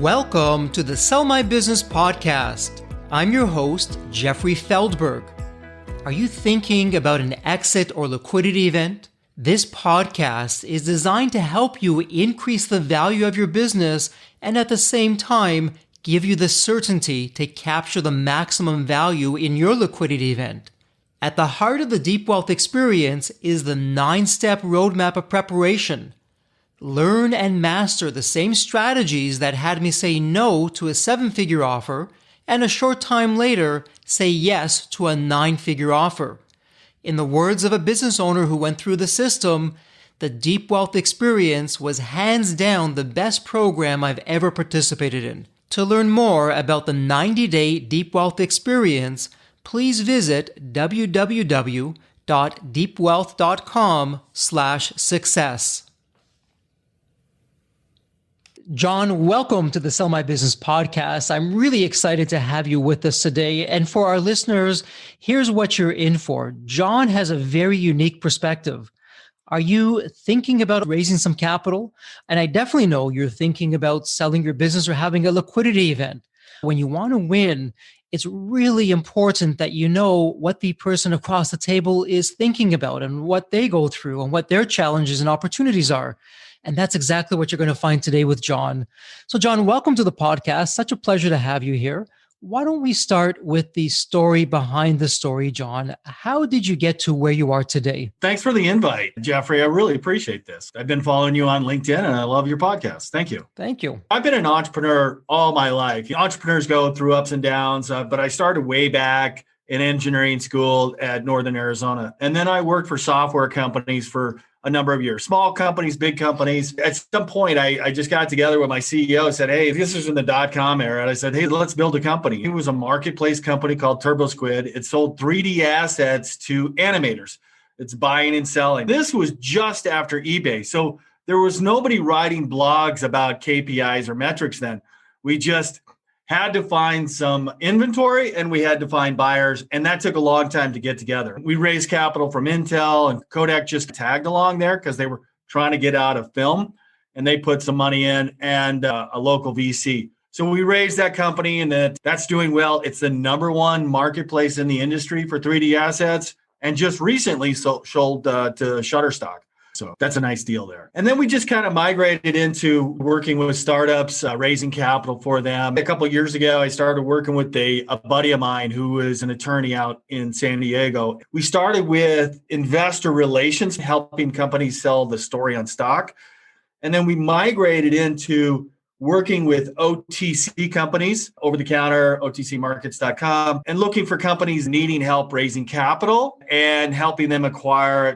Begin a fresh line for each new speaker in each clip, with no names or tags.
Welcome to the Sell My Business podcast. I'm your host, Jeffrey Feldberg. Are you thinking about an exit or liquidity event? This podcast is designed to help you increase the value of your business and at the same time give you the certainty to capture the maximum value in your liquidity event. At the heart of the Deep Wealth experience is the 9-step roadmap of preparation. Learn and master the same strategies that had me say no to a 7-figure offer and a short time later say yes to a 9-figure offer. In the words of a business owner who went through the system, the Deep Wealth experience was hands down the best program I've ever participated in. To learn more about the 90-day Deep Wealth experience, please visit www.deepwealth.com/success. Jon, welcome to the Sell My Business podcast. I'm really excited to have you with us today. And for our listeners, here's what you're in for. Jon has a very unique perspective. Are you thinking about raising some capital? And I definitely know you're thinking about selling your business or having a liquidity event. When you want to win, it's really important that you know what the person across the table is thinking about and what they go through and what their challenges and opportunities are. And that's exactly what you're going to find today with Jon. So Jon, welcome to the podcast. Such a pleasure to have you here. Why don't we start with the story behind the story, Jon? How did you get to where you are today?
Thanks for the invite, Jeffrey. I really appreciate this. I've been following you on LinkedIn and I love your podcast. Thank you.
Thank you.
I've been an entrepreneur all my life. Entrepreneurs go through ups and downs, but I started way back in engineering school at Northern Arizona. And then I worked for software companies for a number of years, small companies, big companies. At some point, I just got together with my CEO, said, hey, this is in the .com era. And I said, hey, let's build a company. It was a marketplace company called TurboSquid. It sold 3D assets to animators. It's buying and selling. This was just after eBay. So there was nobody writing blogs about KPIs or metrics then. We just had to find some inventory and we had to find buyers. And that took a long time to get together. We raised capital from Intel and Kodak just tagged along there because they were trying to get out of film and they put some money in and a local VC. So we raised that company and that's doing well. It's the number one marketplace in the industry for 3D assets and just recently sold to Shutterstock. So that's a nice deal there. And then we just kind of migrated into working with startups, raising capital for them. A couple of years ago, I started working with a buddy of mine who is an attorney out in San Diego. We started with investor relations, helping companies sell the story on stock. And then we migrated into working with OTC companies, over-the-counter, otcmarkets.com, and looking for companies needing help raising capital and helping them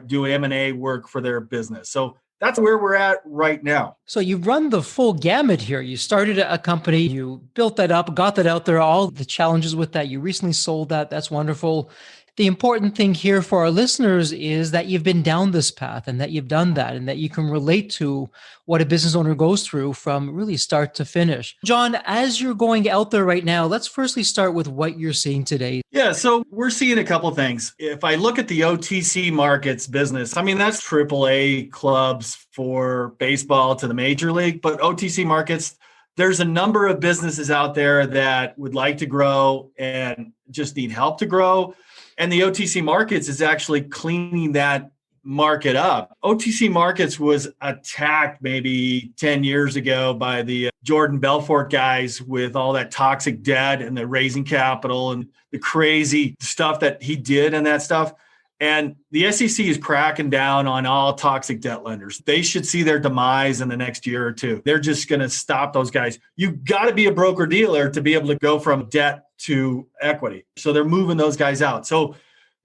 do M&A work for their business. So that's where we're at right now.
So you've run the full gamut here. You started a company, you built that up, got that out there, all the challenges with that. You recently sold that. That's wonderful. The important thing here for our listeners is that you've been down this path and that you've done that and that you can relate to what a business owner goes through from really start to finish. Jon, as you're going out there right now, let's firstly start with what you're seeing today.
Yeah, so we're seeing a couple of things. If I look at the OTC markets business, I mean, that's AAA clubs for baseball to the major league, but OTC markets, there's a number of businesses out there that would like to grow and just need help to grow. And the OTC markets is actually cleaning that market up. OTC markets was attacked maybe 10 years ago by the Jordan Belfort guys with all that toxic debt and the raising capital and the crazy stuff that he did and that stuff. And the SEC is cracking down on all toxic debt lenders. They should see their demise in the next year or two. They're just going to stop those guys. You've got to be a broker dealer to be able to go from debt to equity. So they're moving those guys out. So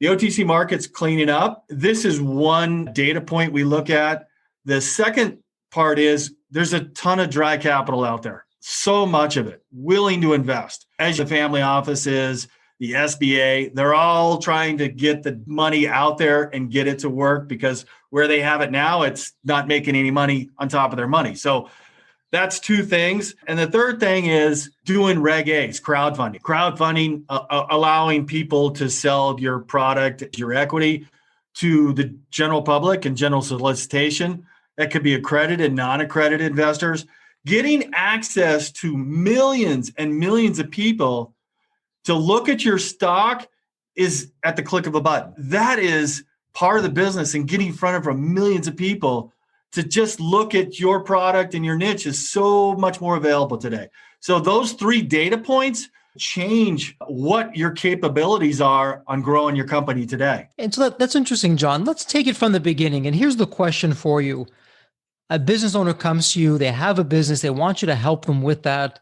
the OTC market's cleaning up. This is one data point we look at. The second part is there's a ton of dry capital out there. So much of it willing to invest. As the family offices, the SBA, they're all trying to get the money out there and get it to work because where they have it now, it's not making any money on top of their money. So that's two things. And the third thing is doing Reg A's, crowdfunding. Crowdfunding, allowing people to sell your product, your equity to the general public and general solicitation. That could be accredited, non-accredited investors. Getting access to millions and millions of people to look at your stock is at the click of a button. That is part of the business, and getting in front of millions of people to just look at your product and your niche is so much more available today. So those 3 data points change what your capabilities are on growing your company today.
And so that's interesting, Jon. Let's take it from the beginning. And here's the question for you. A business owner comes to you, they have a business, they want you to help them with that.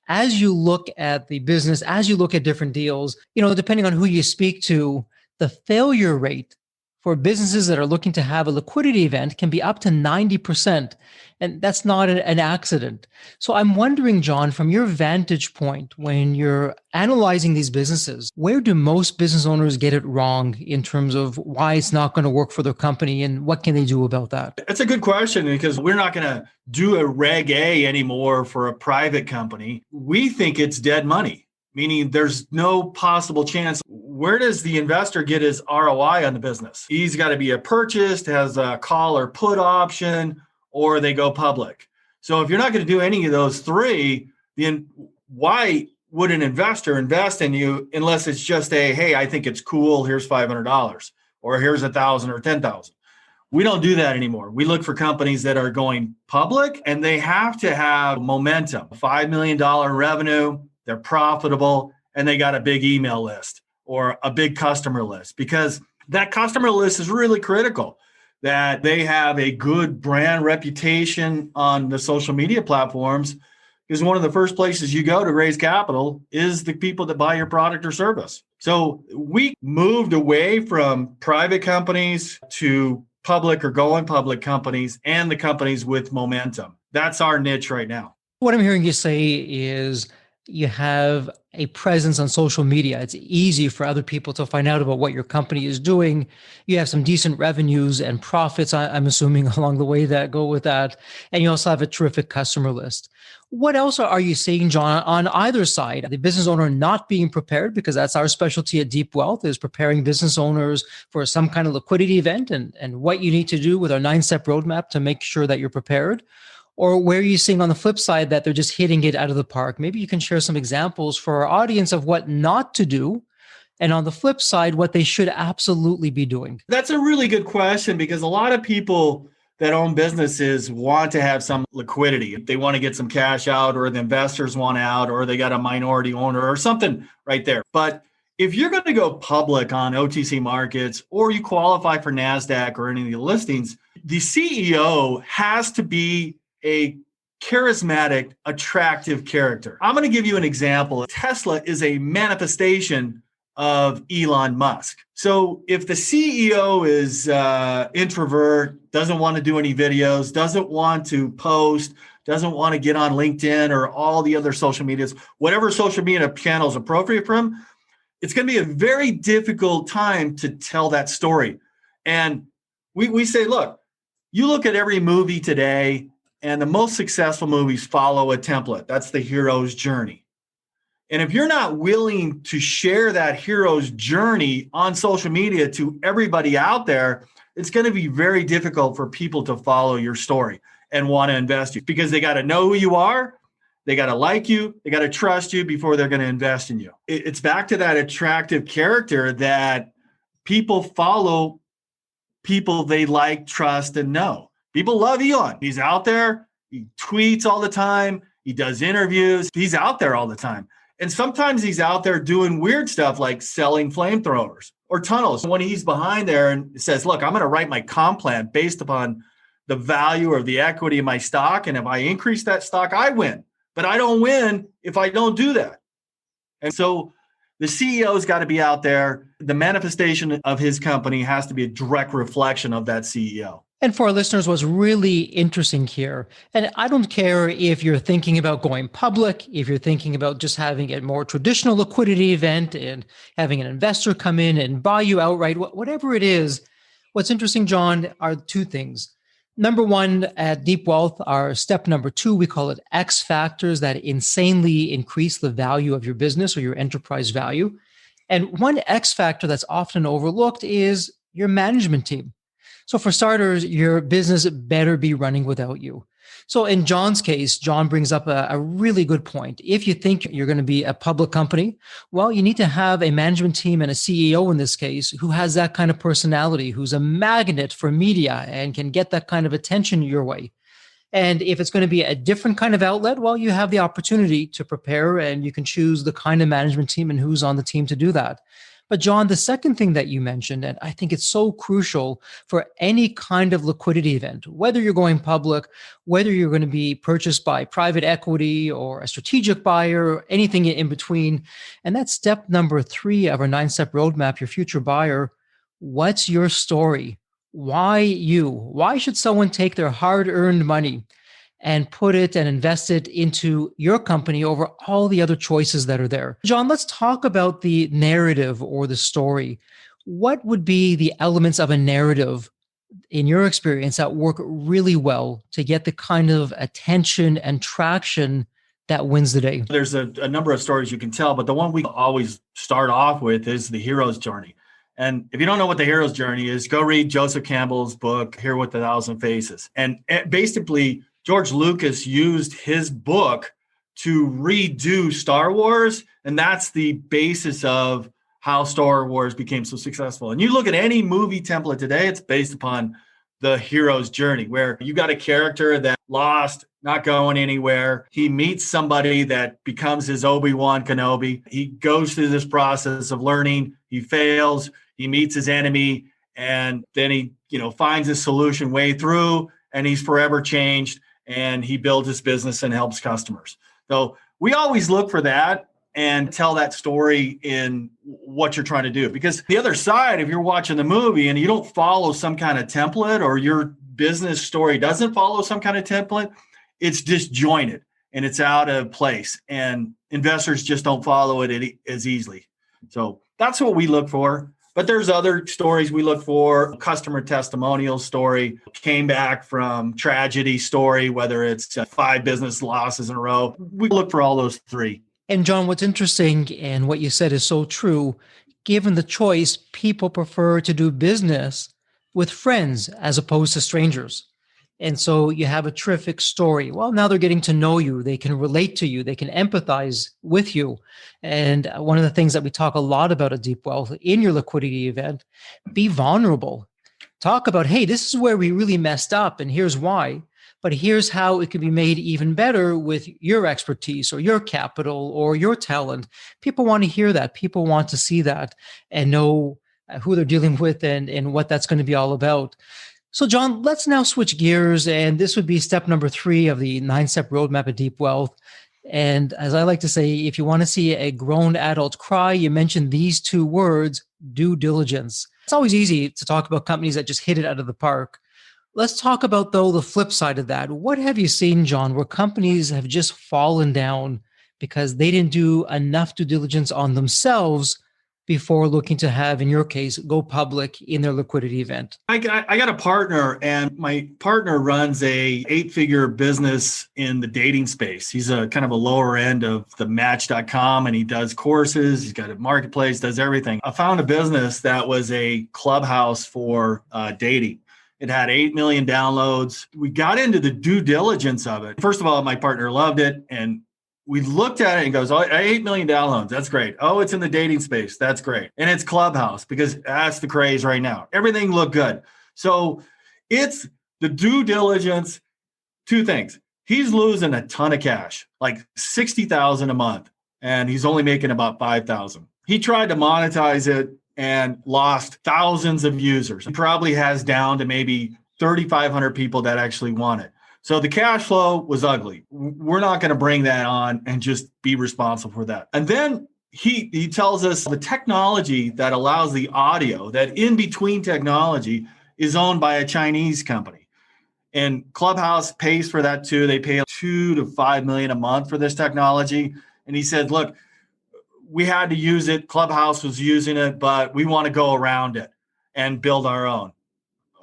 As you look at the business, as you look at different deals, depending on who you speak to, the failure rate for businesses that are looking to have a liquidity event can be up to 90%. And that's not an accident. So I'm wondering, Jon, from your vantage point, when you're analyzing these businesses, where do most business owners get it wrong in terms of why it's not going to work for their company, and what can they do about that?
That's a good question, because we're not going to do a Reg A anymore for a private company. We think it's dead money, meaning there's no possible chance. Where does the investor get his ROI on the business? He's got to be purchased, has a call or put option, or they go public. So if you're not going to do any of those 3, then why would an investor invest in you unless it's just hey, I think it's cool, here's $500, or here's $1,000 or $10,000. We don't do that anymore. We look for companies that are going public, and they have to have momentum, $5 million revenue, they're profitable, and they got a big email list or a big customer list, because that customer list is really critical, that they have a good brand reputation on the social media platforms, because one of the first places you go to raise capital is the people that buy your product or service. So we moved away from private companies to public or going public companies, and the companies with momentum. That's our niche right now.
What I'm hearing you say is you have a presence on social media. It's easy for other people to find out about what your company is doing. You have some decent revenues and profits, I'm assuming, along the way that go with that. And you also have a terrific customer list. What else are you seeing, Jon, on either side? The business owner not being prepared, because that's our specialty at Deep Wealth, is preparing business owners for some kind of liquidity event, and what you need to do with our 9-step roadmap to make sure that you're prepared. Or where are you seeing on the flip side that they're just hitting it out of the park? Maybe you can share some examples for our audience of what not to do, and on the flip side, what they should absolutely be doing.
That's a really good question, because a lot of people that own businesses want to have some liquidity. They want to get some cash out, or the investors want out, or they got a minority owner or something right there. But if you're going to go public on OTC markets, or you qualify for NASDAQ or any of the listings, the CEO has to be a charismatic, attractive character. I'm going to give you an example. Tesla is a manifestation of Elon Musk. So if the CEO is introvert, doesn't want to do any videos, doesn't want to post, doesn't want to get on LinkedIn or all the other social medias, whatever social media channel is appropriate for him, it's going to be a very difficult time to tell that story. And we say, look, you look at every movie today, and the most successful movies follow a template. That's the hero's journey. And if you're not willing to share that hero's journey on social media to everybody out there, it's going to be very difficult for people to follow your story and want to invest you, because they got to know who you are. They got to like you. They got to trust you before they're going to invest in you. It's back to that attractive character that people follow, people they like, trust, and know. People love Elon. He's out there. He tweets all the time. He does interviews. He's out there all the time. And sometimes he's out there doing weird stuff like selling flamethrowers or tunnels. When he's behind there and says, look, I'm going to write my comp plan based upon the value or the equity of my stock. And if I increase that stock, I win. But I don't win if I don't do that. And so the CEO's got to be out there. The manifestation of his company has to be a direct reflection of that CEO.
And for our listeners, what's really interesting here, and I don't care if you're thinking about going public, if you're thinking about just having a more traditional liquidity event and having an investor come in and buy you outright, whatever it is, what's interesting, Jon, are 2 things. Number 1, at Deep Wealth, our step number 2, we call it X factors that insanely increase the value of your business or your enterprise value. And one X factor that's often overlooked is your management team. So for starters, your business better be running without you. So in John's case, John brings up a really good point. If you think you're going to be a public company, well, you need to have a management team and a CEO in this case who has that kind of personality, who's a magnet for media and can get that kind of attention your way. And if it's going to be a different kind of outlet, well, you have the opportunity to prepare and you can choose the kind of management team and who's on the team to do that. But John, the second thing that you mentioned, and I think it's so crucial for any kind of liquidity event, whether you're going public, whether you're going to be purchased by private equity or a strategic buyer, or anything in between. And that's step number 3 of our 9-step roadmap, your future buyer. What's your story? Why you? Why should someone take their hard-earned money and put it and invest it into your company over all the other choices that are there? John, let's talk about the narrative or the story. What would be the elements of a narrative in your experience that work really well to get the kind of attention and traction that wins the day?
There's a number of stories you can tell, but the one we always start off with is the hero's journey. And if you don't know what the hero's journey is, go read Joseph Campbell's book, Hero with a Thousand Faces. And basically, George Lucas used his book to redo Star Wars. And that's the basis of how Star Wars became so successful. And you look at any movie template today, it's based upon the hero's journey, where you got a character that lost, not going anywhere. He meets somebody that becomes his Obi-Wan Kenobi. He goes through this process of learning. He fails. He meets his enemy. And then he, finds a solution way through, and he's forever changed. And he builds his business and helps customers. So we always look for that and tell that story in what you're trying to do. Because the other side, if you're watching the movie and you don't follow some kind of template, or your business story doesn't follow some kind of template, it's disjointed and it's out of place. And investors just don't follow it as easily. So that's what we look for. But there's other stories we look for. Customer testimonial story, came back from tragedy story, whether it's 5 business losses in a row. We look for all those 3.
And John, what's interesting and what you said is so true. Given the choice, people prefer to do business with friends as opposed to strangers. And so you have a terrific story. Well, now they're getting to know you. They can relate to you. They can empathize with you. And one of the things that we talk a lot about at Deep Wealth in your liquidity event, be vulnerable. Talk about, hey, this is where we really messed up and here's why. But here's how it could be made even better with your expertise or your capital or your talent. People want to hear that. People want to see that and know who they're dealing with and what that's going to be all about. So John, let's now switch gears. And this would be step number 3 of the 9-step roadmap at Deep Wealth. And as I like to say, if you want to see a grown adult cry, you mentioned these 2 words, due diligence. It's always easy to talk about companies that just hit it out of the park. Let's talk about, though, the flip side of that. What have you seen, John, where companies have just fallen down because they didn't do enough due diligence on themselves before looking to have, in your case, go public in their liquidity event?
I got a partner, and my partner runs a 8-figure business in the dating space. He's a kind of a lower end of the Match.com, and he does courses. He's got a marketplace, does everything. I found a business that was a clubhouse for dating. It had 8 million downloads. We got into the due diligence of it. First of all, my partner loved it, and we looked at it and goes, oh, 8 million downloads. That's great. Oh, it's in the dating space. That's great. And it's Clubhouse because that's the craze right now. Everything looked good. So it's the due diligence. 2 things. He's losing a ton of cash, like $60,000 a month, and he's only making about $5,000. He tried to monetize it and lost thousands of users. He probably has down to maybe 3,500 people that actually want it. So the cash flow was ugly. We're not going to bring that on and just be responsible for that. And then he tells us the technology that allows the audio, that in between technology, is owned by a Chinese company. And Clubhouse pays for that too. They pay $2 to $5 million a month for this technology. And he said, look, we had to use it. Clubhouse was using it, but we want to go around it and build our own.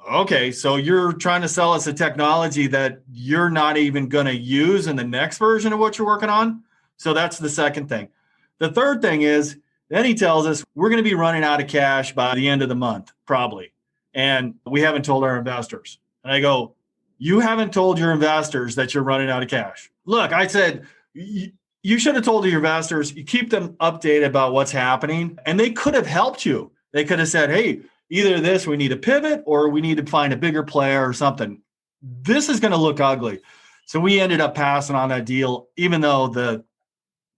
Okay, so you're trying to sell us a technology that you're not even going to use in the next version of what you're working on? So that's the second thing. The third thing is, then he tells us we're going to be running out of cash by the end of the month, probably. And we haven't told our investors. And I go, you haven't told your investors that you're running out of cash. Look, I said, you should have told your investors, you keep them updated about what's happening, and they could have helped you. They could have said, hey, either this, we need to pivot, or we need to find a bigger player or something. This is going to look ugly. So we ended up passing on that deal, even though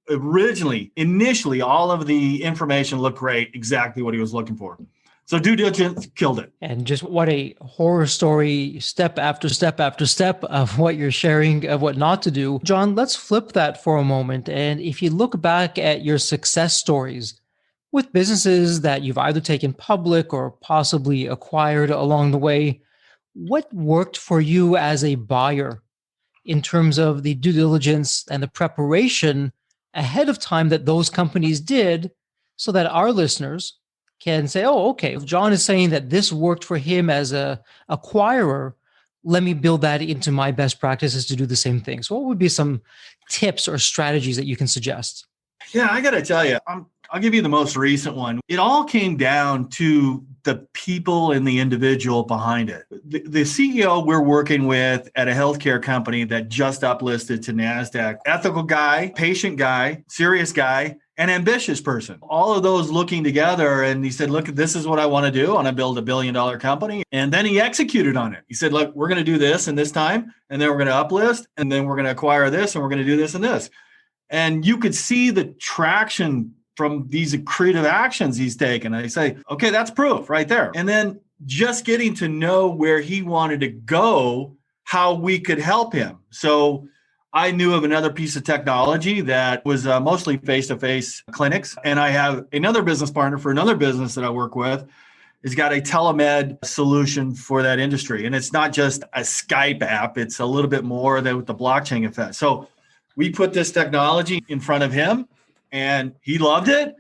initially, all of the information looked great, exactly what he was looking for. So due diligence killed it.
And just what a horror story, step after step after step of what you're sharing, of what not to do. Jon, let's flip that for a moment. And if you look back at your success stories with businesses that you've either taken public or possibly acquired along the way, what worked for you as a buyer in terms of the due diligence and the preparation ahead of time that those companies did, so that our listeners can say, oh, okay, if Jon is saying that this worked for him as a acquirer, let me build that into my best practices to do the same thing. So what would be some tips or strategies that you can suggest?
Yeah, I got to tell you, I'll give you the most recent one. It all came down to the people and the individual behind it. The CEO we're working with at a healthcare company that just uplisted to NASDAQ, ethical guy, patient guy, serious guy, an ambitious person, all of those looking together. And he said, look, this is what I want to do. I want to build $1 billion company. And then he executed on it. He said, look, we're going to do this and this time, and then we're going to uplist, and then we're going to acquire this, and we're going to do this and this. And you could see the traction from these creative actions he's taken. I say, okay, that's proof right there. And then just getting to know where he wanted to go, how we could help him. So I knew of another piece of technology that was mostly face-to-face clinics. And I have another business partner for another business that I work with. It's got a telemed solution for that industry. And it's not just a Skype app. It's a little bit more with the blockchain effect. So we put this technology in front of him, and he loved it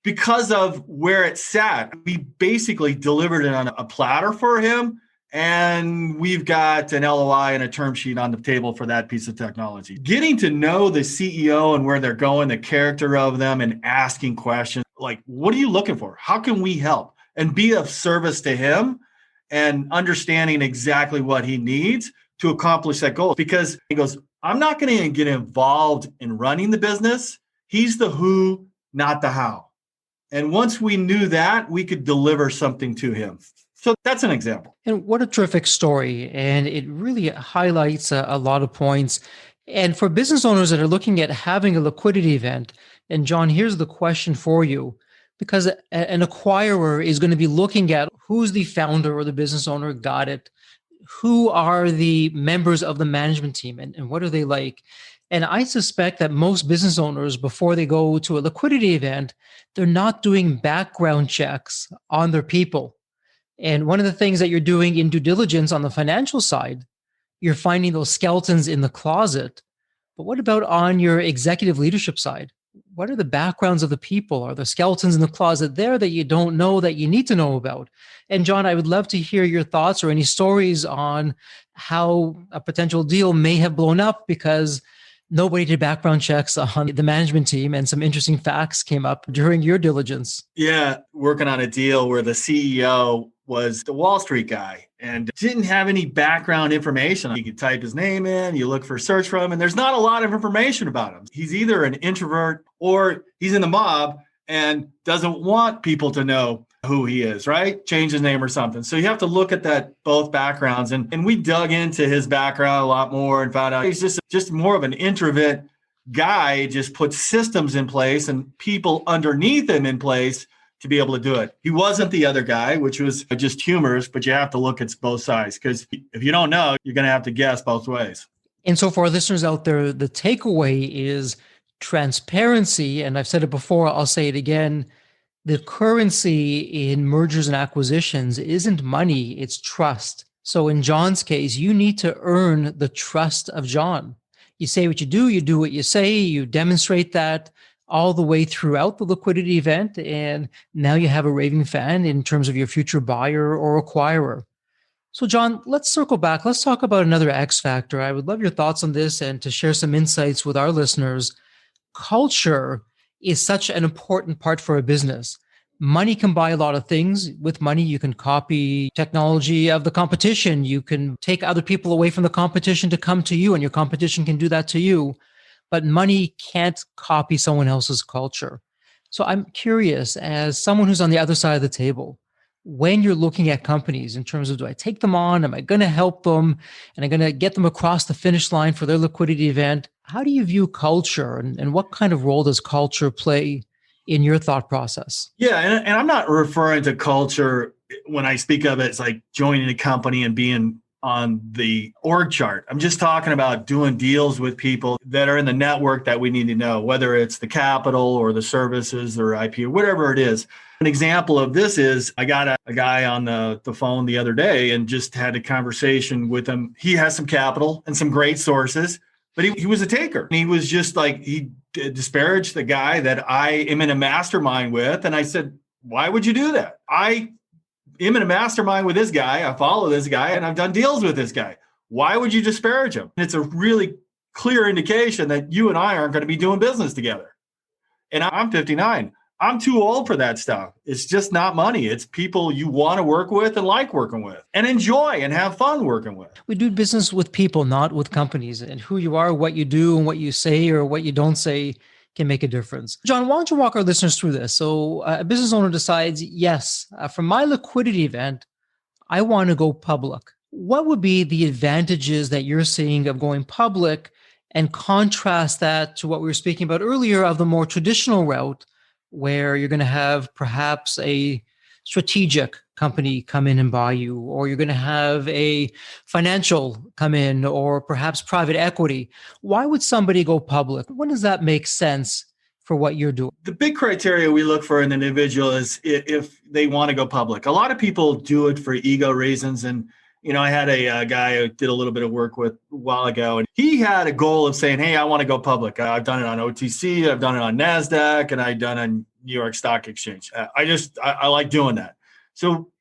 because of where it sat. We basically delivered it on a platter for him, and we've got an LOI and a term sheet on the table for that piece of technology. Getting to know the CEO and where they're going, the character of them, and asking questions like, what are you looking for? How can we help? And be of service to him and understanding exactly what he needs to accomplish that goal. Because he goes, I'm not going to get involved in running the business. He's the who, not the how. And once we knew that, we could deliver something to him. So that's an example.
And what a terrific story. And it really highlights a lot of points. And for business owners that are looking at having a liquidity event, and Jon, here's the question for you, because an acquirer is going to be looking at who's the founder or the business owner, got it, who are the members of the management team, and what are they like? And I suspect that most business owners, before they go to a liquidity event, they're not doing background checks on their people. And one of the things that you're doing in due diligence on the financial side, you're finding those skeletons in the closet. But what about on your executive leadership side? What are the backgrounds of the people? Are the skeletons in the closet there that you don't know that you need to know about? And Jon, I would love to hear your thoughts or any stories on how a potential deal may have blown up because nobody did background checks on the management team, and some interesting facts came up during your diligence.
Yeah, working on a deal where the CEO was the Wall Street guy and didn't have any background information. You could type his name in, you look for search for him, and there's not a lot of information about him. He's either an introvert or he's in the mob and doesn't want people to know who he is, right? Change his name or something. So you have to look at that, both backgrounds. And we dug into his background a lot more and found out he's just more of an introvert guy, just put systems in place and people underneath him in place to be able to do it. He wasn't the other guy, which was just humorous, but you have to look at both sides, because if you don't know, you're going to have to guess both ways.
And so for our listeners out there, the takeaway is transparency. And I've said it before, I'll say it again. The currency in mergers and acquisitions isn't money, it's trust. So in Jon's case, you need to earn the trust of Jon. You say what you do what you say, you demonstrate that all the way throughout the liquidity event. And now you have a raving fan in terms of your future buyer or acquirer. So Jon, let's circle back. Let's talk about another X factor. I would love your thoughts on this and to share some insights with our listeners. Culture is such an important part for a business. Money can buy a lot of things. With money, you can copy technology of the competition. You can take other people away from the competition to come to you, and your competition can do that to you. But money can't copy someone else's culture. So I'm curious, as someone who's on the other side of the table, when you're looking at companies in terms of, do I take them on? Am I going to help them? And I'm going to get them across the finish line for their liquidity event? How do you view culture, and what kind of role does culture play in your thought process?
Yeah, and I'm not referring to culture when I speak of it. It's like joining a company and being on the org chart. I'm just talking about doing deals with people that are in the network that we need to know, whether it's the capital or the services or IP or whatever it is. An example of this is I got a guy on the phone the other day and just had a conversation with him. He has some capital and some great sources, but he was a taker. He was just like, he disparaged the guy that I am in a mastermind with. And I said, why would you do that? I am in a mastermind with this guy. I follow this guy and I've done deals with this guy. Why would you disparage him? It's a really clear indication that you and I aren't going to be doing business together. And I'm 59. I'm too old for that stuff. It's just not money. It's people you want to work with and like working with and enjoy and have fun working with.
We do business with people, not with companies. And who you are, what you do, and what you say or what you don't say can make a difference. Jon, why don't you walk our listeners through this? So a business owner decides, yes, for my liquidity event, I want to go public. What would be the advantages that you're seeing of going public, and contrast that to what we were speaking about earlier of the more traditional route, where you're going to have perhaps a strategic company come in and buy you, or you're going to have a financial come in, or perhaps private equity? Why would somebody go public? When does that make sense for what you're doing?
The big criteria we look for in an individual is if they want to go public. A lot of people do it for ego reasons. And, I had a guy I did a little bit of work with a while ago, and he had a goal of saying, hey, I want to go public. I've done it on OTC, I've done it on NASDAQ, and I've done it on New York Stock Exchange. I like doing that. So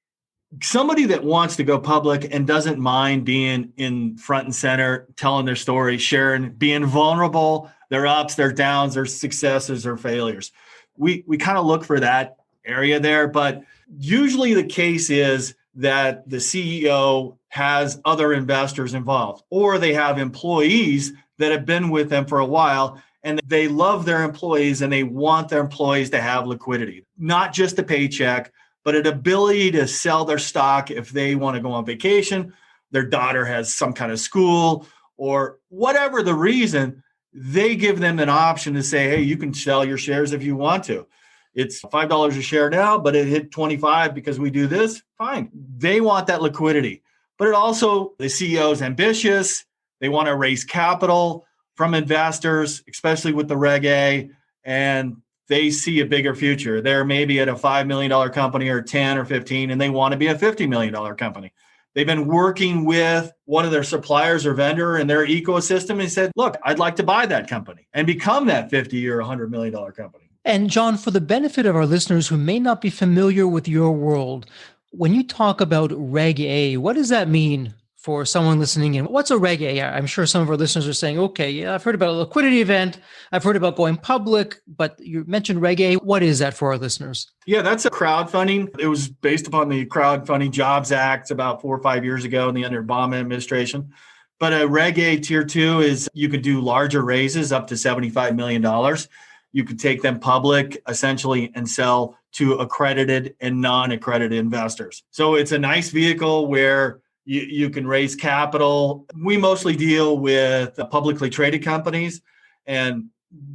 somebody that wants to go public and doesn't mind being in front and center, telling their story, sharing, being vulnerable, their ups, their downs, their successes, their failures. We kind of look for that area there, but usually the case is that the CEO has other investors involved, or they have employees that have been with them for a while and they love their employees and they want their employees to have liquidity, not just a paycheck, but an ability to sell their stock if they want to go on vacation, their daughter has some kind of school, or whatever the reason. They give them an option to say, hey, you can sell your shares if you want to. It's $5 a share now, but it hit 25 because we do this. Fine. They want that liquidity. But it also, the CEO is ambitious. They want to raise capital from investors, especially with the Reg A, and they see a bigger future. They're maybe at a $5 million company or 10 or 15, and they want to be a $50 million company. They've been working with one of their suppliers or vendor in their ecosystem and said, look, I'd like to buy that company and become that $50 or $100 million company.
And Jon, for the benefit of our listeners who may not be familiar with your world, when you talk about Reg A, what does that mean for someone listening in? What's a Reg A? I'm sure some of our listeners are saying, okay, yeah, I've heard about a liquidity event. I've heard about going public, but you mentioned Reg A. What is that for our listeners?
Yeah, that's a crowdfunding. It was based upon the Crowdfunding Jobs Act about 4 or 5 years ago in the under Obama administration. But a Reg A Tier 2 is you could do larger raises up to $75 million. You could take them public essentially and sell to accredited and non-accredited investors. So it's a nice vehicle where you can raise capital. We mostly deal with publicly traded companies. And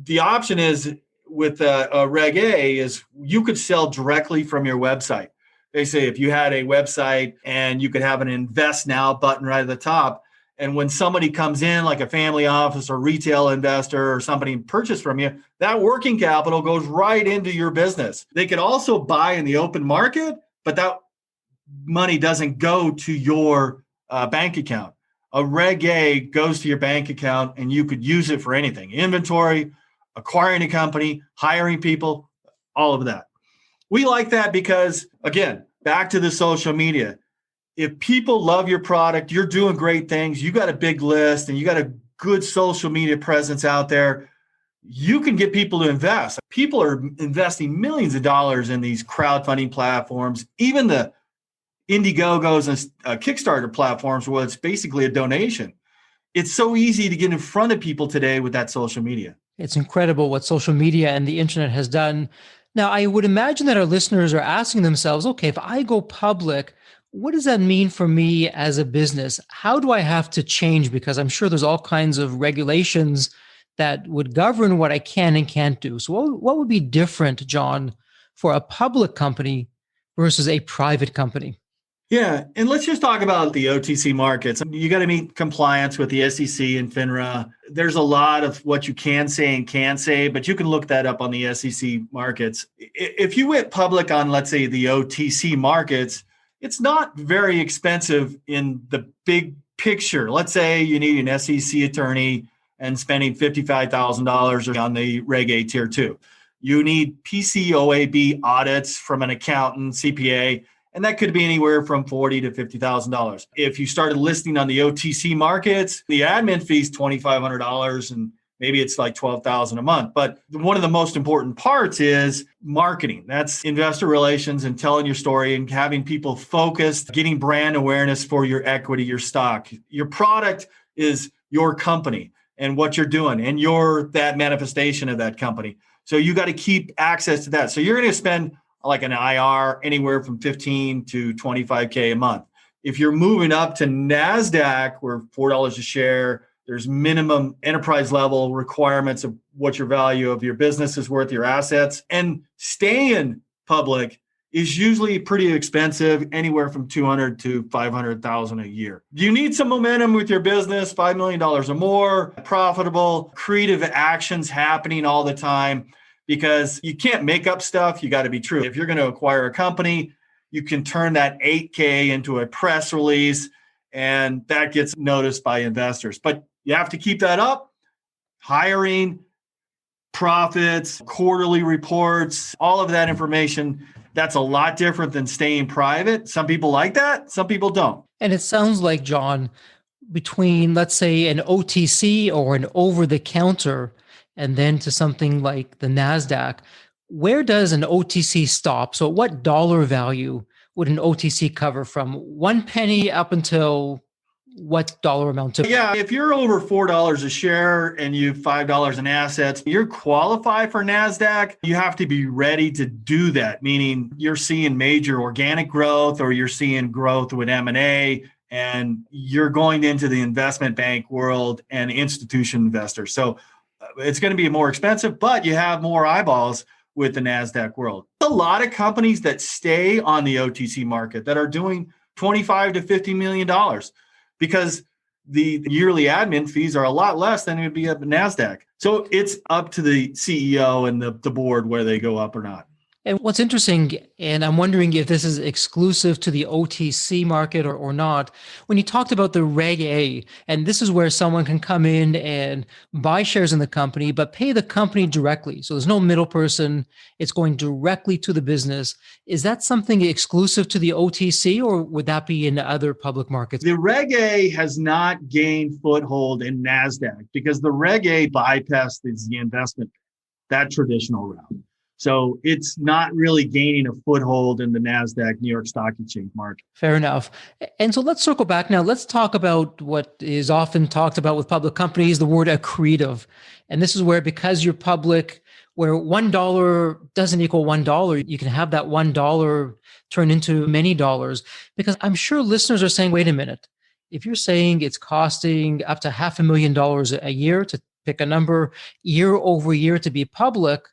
the option is with a Reg A is you could sell directly from your website. They say if you had a website and you could have an invest now button right at the top, and when somebody comes in, like a family office or retail investor or somebody purchase from you, that working capital goes right into your business. They could also buy in the open market, but that money doesn't go to your bank account. A Reg A goes to your bank account and you could use it for anything. Inventory, acquiring a company, hiring people, all of that. We like that because, again, back to the social media. If people love your product, you're doing great things, you got a big list and you got a good social media presence out there, you can get people to invest. People are investing millions of dollars in these crowdfunding platforms, even the Indiegogos and Kickstarter platforms where it's basically a donation. It's so easy to get in front of people today with that social media.
It's incredible what social media and the internet has done. Now, I would imagine that our listeners are asking themselves, okay, if I go public, what does that mean for me as a business? How do I have to change? Because I'm sure there's all kinds of regulations that would govern what I can and can't do. So what would be different, Jon, for a public company versus a private company?
Yeah. And let's just talk about the OTC markets. You got to meet compliance with the SEC and FINRA. There's a lot of what you can say and can't say, but you can look that up on the SEC markets. If you went public on, let's say, the OTC markets, it's not very expensive in the big picture. Let's say you need an SEC attorney and spending $55,000 on the Reg A Tier 2. You need PCOAB audits from an accountant, CPA, and that could be anywhere from $40,000 to $50,000. If you started listing on the OTC markets, the admin fee is $2,500 and maybe it's like $12,000 a month. But one of the most important parts is marketing. That's investor relations and telling your story and having people focused, getting brand awareness for your equity, your stock. Your product is your company and what you're doing, and you're that manifestation of that company. So you got to keep access to that. So you're going to spend like an IR anywhere from 15 to 25K a month. If you're moving up to NASDAQ, where $4 a share, there's minimum enterprise level requirements of what your value of your business is worth, your assets, and staying public is usually pretty expensive, anywhere from $200,000 to $500,000 a year. You need some momentum with your business, $5 million or more, profitable, creative actions happening all the time, because you can't make up stuff. You got to be true. If you're going to acquire a company, you can turn that 8K into a press release, and that gets noticed by investors. But you have to keep that up. Hiring, profits, quarterly reports, all of that information, that's a lot different than staying private. Some people like that. Some people don't.
And it sounds like, Jon, between, let's say, an OTC or an over-the-counter and then to something like the NASDAQ, where does an OTC stop? So what dollar value would an OTC cover from 1 penny up until what dollar amount?
Yeah, if you're over $4 a share and you have $5 in assets, you're qualified for NASDAQ. You have to be ready to do that, meaning you're seeing major organic growth or you're seeing growth with M&A, and you're going into the investment bank world and institution investors. So it's going to be more expensive, but you have more eyeballs with the NASDAQ world. A lot of companies that stay on the OTC market that are doing $25 to $50 million because the yearly admin fees are a lot less than it would be at the NASDAQ. So it's up to the CEO and the board where they go up or not.
And what's interesting, and I'm wondering if this is exclusive to the OTC market or not, when you talked about the Reg A, and this is where someone can come in and buy shares in the company, but pay the company directly. So there's no middle person. It's going directly to the business. Is that something exclusive to the OTC, or would that be in other public markets?
The Reg A has not gained foothold in NASDAQ because the Reg A bypassed the investment, that traditional route. So it's not really gaining a foothold in the NASDAQ, New York Stock Exchange market.
Fair enough. And so let's circle back now. Let's talk about what is often talked about with public companies, the word accretive. And this is where, because you're public, where $1 doesn't equal $1, you can have that $1 turn into many dollars. Because I'm sure listeners are saying, wait a minute, if you're saying it's costing up to $500,000 a year, to pick a number, year over year to be public,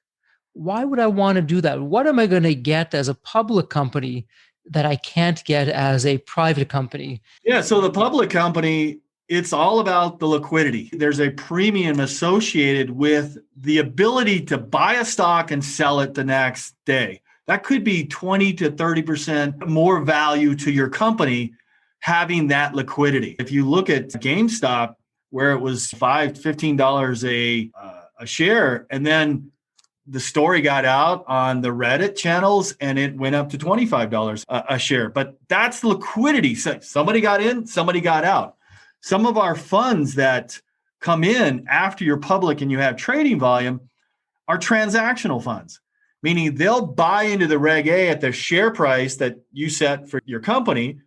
why would I want to do that? What am I going to get as a public company that I can't get as a private company?
Yeah, so the public company, it's all about the liquidity. There's a premium associated with the ability to buy a stock and sell it the next day. That could be 20 to 30% more value to your company having that liquidity. If you look at GameStop, where it was $5, $15 a share, and then the story got out on the Reddit channels and it went up to $25 a share. But that's liquidity. So somebody got in, somebody got out. Some of our funds that come in after you're public and you have trading volume are transactional funds, meaning they'll buy into the Reg A at the share price that you set for your company.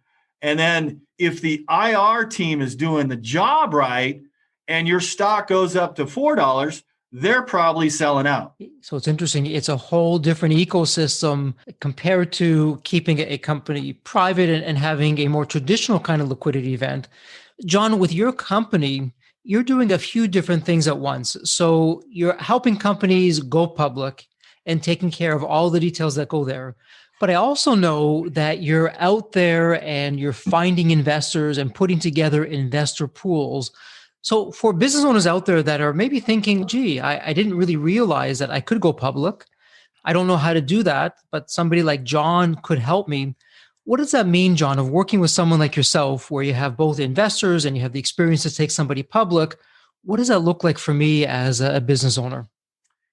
And then if the IR team is doing the job right and your stock goes up to $4, they're probably selling out.
So it's interesting. It's a whole different ecosystem compared to keeping a company private and having a more traditional kind of liquidity event. Jon, with your company, you're doing a few different things at once. So you're helping companies go public and taking care of all the details that go there. But I also know that you're out there and you're finding investors and putting together investor pools. So for business owners out there that are maybe thinking, gee, I didn't really realize that I could go public. I don't know how to do that, but somebody like Jon could help me. What does that mean, Jon, of working with someone like yourself, where you have both investors and you have the experience to take somebody public? What does that look like for me as a business owner?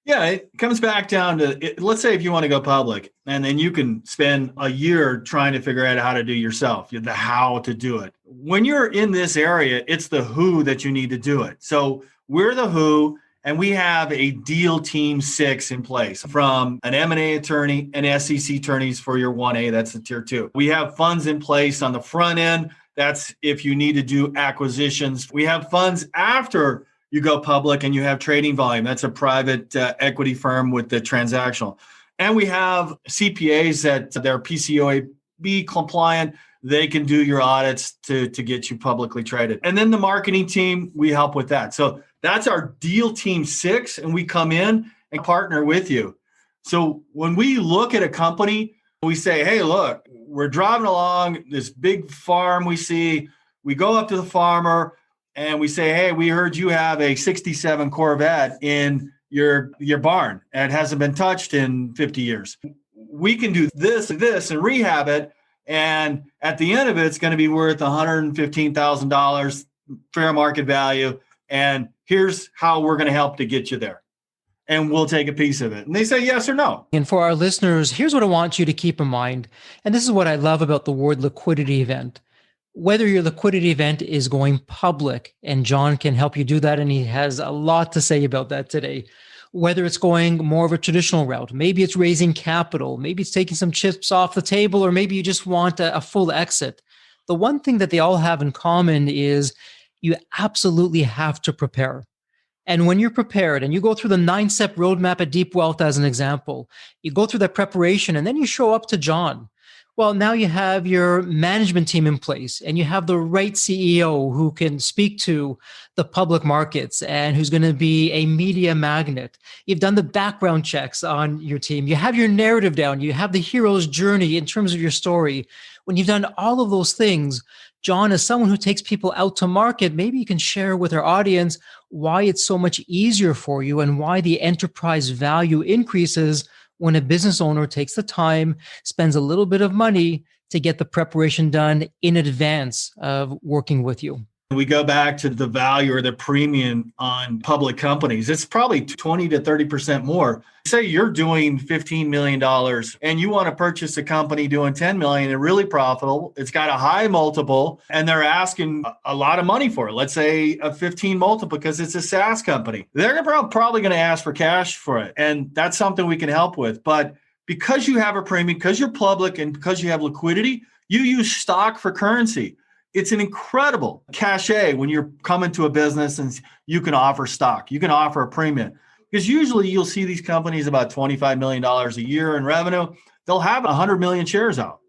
Yeah, it comes back down to, let's say if you want to go public, and then you can spend a year trying to figure out how to do yourself, the how to do it. When you're in this area, it's the who that you need to do it. So we're the who, and we have a deal team 6 in place, from an M&A attorney and SEC attorneys for your 1A, that's the tier 2. We have funds in place on the front end. That's if you need to do acquisitions. We have funds after you go public and you have trading volume. That's a private equity firm with the transactional. And we have CPAs that they're PCAOB compliant. They can do your audits to get you publicly traded. And then the marketing team, we help with that. So that's our deal team 6, and we come in and partner with you. So when we look at a company, we say, hey, look, we're driving along this big farm we see. We go up to the farmer, and we say, hey, we heard you have a 67 Corvette in your barn and it hasn't been touched in 50 years. We can do this and rehab it. And at the end of it, it's going to be worth $115,000 fair market value. And here's how we're going to help to get you there. And we'll take a piece of it. And they say yes or no.
And for our listeners, here's what I want you to keep in mind. And this is what I love about the word liquidity event. Whether your liquidity event is going public, and Jon can help you do that, and he has a lot to say about that today. Whether it's going more of a traditional route, maybe it's raising capital, maybe it's taking some chips off the table, or maybe you just want a full exit. The one thing that they all have in common is you absolutely have to prepare. And when you're prepared and you go through the 9-step roadmap at Deep Wealth as an example, you go through that preparation and then you show up to Jon. Well, now you have your management team in place and you have the right CEO who can speak to the public markets and who's going to be a media magnet. You've done the background checks on your team. You have your narrative down. You have the hero's journey in terms of your story. When you've done all of those things, Jon, as someone who takes people out to market, maybe you can share with our audience why it's so much easier for you and why the enterprise value increases when a business owner takes the time, spends a little bit of money to get the preparation done in advance of working with you.
We go back to the value or the premium on public companies. It's probably 20 to 30% more. Say you're doing $15 million and you want to purchase a company doing $10 million and really profitable. It's got a high multiple and they're asking a lot of money for it. Let's say a 15 multiple because it's a SaaS company. They're probably going to ask for cash for it. And that's something we can help with. But because you have a premium, because you're public and because you have liquidity, you use stock for currency. It's an incredible cachet when you're coming to a business and you can offer stock. You can offer a premium. Because usually you'll see these companies about $25 million a year in revenue. They'll have 100 million shares out.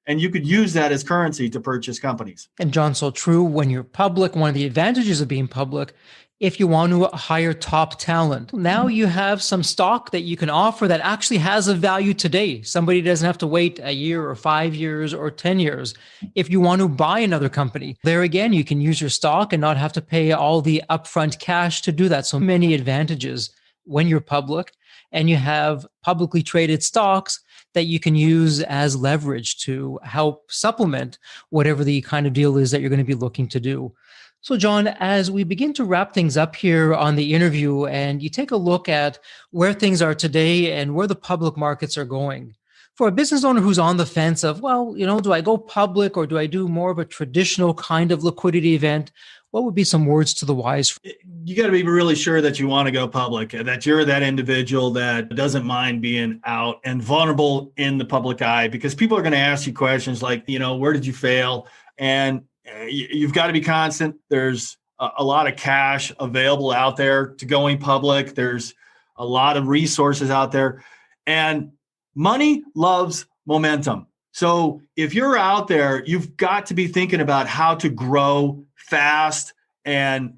And you could use that as currency to purchase companies.
And Jon, so true, when you're public, one of the advantages of being public, if you want to hire top talent, now you have some stock that you can offer that actually has a value today. Somebody doesn't have to wait a year or 5 years or 10 years. If you want to buy another company, there again, you can use your stock and not have to pay all the upfront cash to do that. So many advantages when you're public, and you have publicly traded stocks that you can use as leverage to help supplement whatever the kind of deal is that you're going to be looking to do. So Jon, as we begin to wrap things up here on the interview and you take a look at where things are today and where the public markets are going, for a business owner who's on the fence of, well, do I go public or do I do more of a traditional kind of liquidity event? what would be some words to the wise?
You got to be really sure that you want to go public, that you're that individual that doesn't mind being out and vulnerable in the public eye, because people are going to ask you questions like, where did you fail? And you've got to be constant. There's a lot of cash available out there to going public. There's a lot of resources out there, and money loves momentum. So if you're out there, you've got to be thinking about how to grow fast. And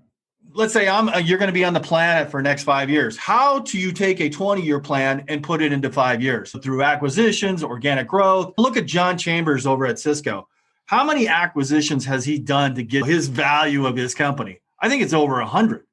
let's say you're going to be on the planet for the next 5 years. How do you take a 20-year plan and put it into 5 years? Through acquisitions, organic growth. Look at John Chambers over at Cisco. How many acquisitions has he done to get his value of his company? I think it's over 100.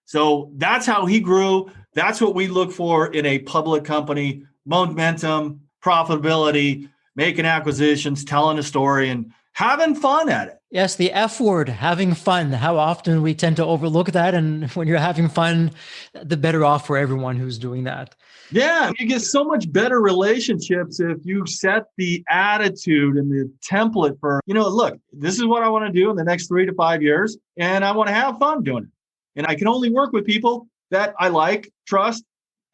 So that's how he grew. That's what we look for in a public company: momentum, profitability, making acquisitions, telling a story, and having fun at it.
Yes, the F word, having fun. How often we tend to overlook that. And when you're having fun, the better off for everyone who's doing that.
Yeah, you get so much better relationships if you set the attitude and the template for, look, this is what I want to do in the next 3 to 5 years, and I want to have fun doing it. And I can only work with people that I like, trust,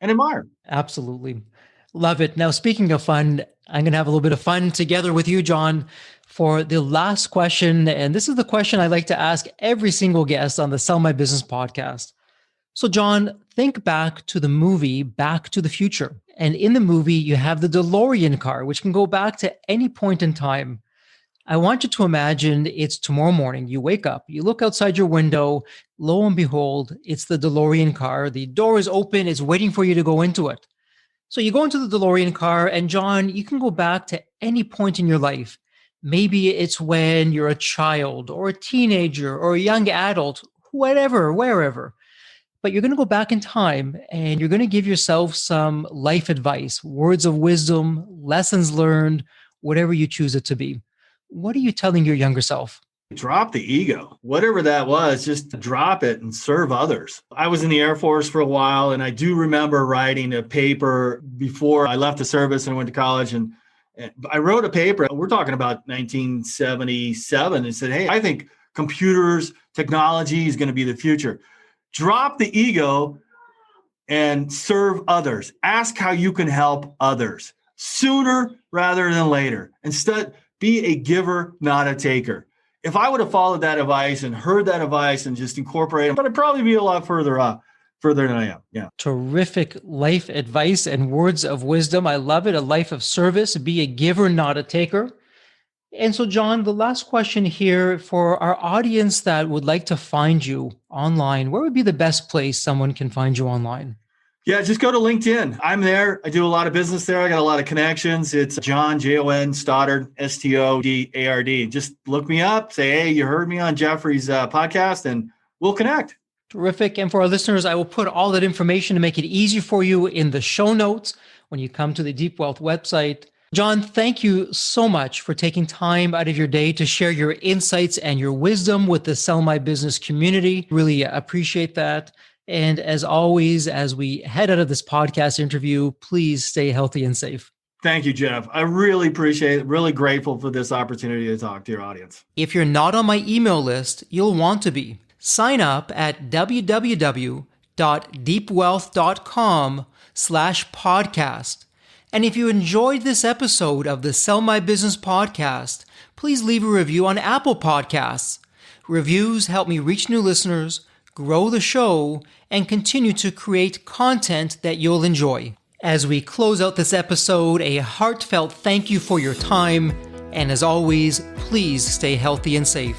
and admire.
Absolutely. Love it. Now, speaking of fun, I'm going to have a little bit of fun together with you, Jon, for the last question. And this is the question I like to ask every single guest on the Sell My Business podcast. So, Jon, think back to the movie Back to the Future. And in the movie, you have the DeLorean car, which can go back to any point in time. I want you to imagine it's tomorrow morning. You wake up, you look outside your window, lo and behold, it's the DeLorean car. The door is open, it's waiting for you to go into it. So you go into the DeLorean car, and Jon, you can go back to any point in your life. Maybe it's when you're a child or a teenager or a young adult, whatever, wherever. But you're going to go back in time and you're going to give yourself some life advice, words of wisdom, lessons learned, whatever you choose it to be. What are you telling your younger self?
Drop the ego. Whatever that was, just drop it and serve others. I was in the Air Force for a while, and I do remember writing a paper before I left the service and went to college. And I wrote a paper, we're talking about 1977, and said, hey, I think computers, technology is going to be the future. Drop the ego and serve others. Ask how you can help others sooner rather than later. Instead, be a giver, not a taker. If I would have followed that advice and heard that advice and just incorporated it, but I'd probably be a lot further than I am. Yeah.
Terrific life advice and words of wisdom. I love it. A life of service. Be a giver, not a taker. And so, Jon, the last question here for our audience that would like to find you online, where would be the best place someone can find you online?
Yeah, just go to LinkedIn. I'm there. I do a lot of business there. I got a lot of connections. It's Jon, Jon Stoddard, Stoddard. Just look me up. Say, hey, you heard me on Jeffrey's podcast, and we'll connect.
Terrific. And for our listeners, I will put all that information to make it easy for you in the show notes when you come to the Deep Wealth website. Jon, thank you so much for taking time out of your day to share your insights and your wisdom with the Sell My Business community. Really appreciate that. And as always, as we head out of this podcast interview, please stay healthy and safe.
Thank you, Jeff. I really appreciate it. Really grateful for this opportunity to talk to your audience.
If you're not on my email list, you'll want to be. Sign up at www.deepwealth.com/podcast. And if you enjoyed this episode of the Sell My Business podcast, please leave a review on Apple Podcasts. Reviews help me reach new listeners, grow the show, and continue to create content that you'll enjoy. As we close out this episode, a heartfelt thank you for your time. And as always, please stay healthy and safe.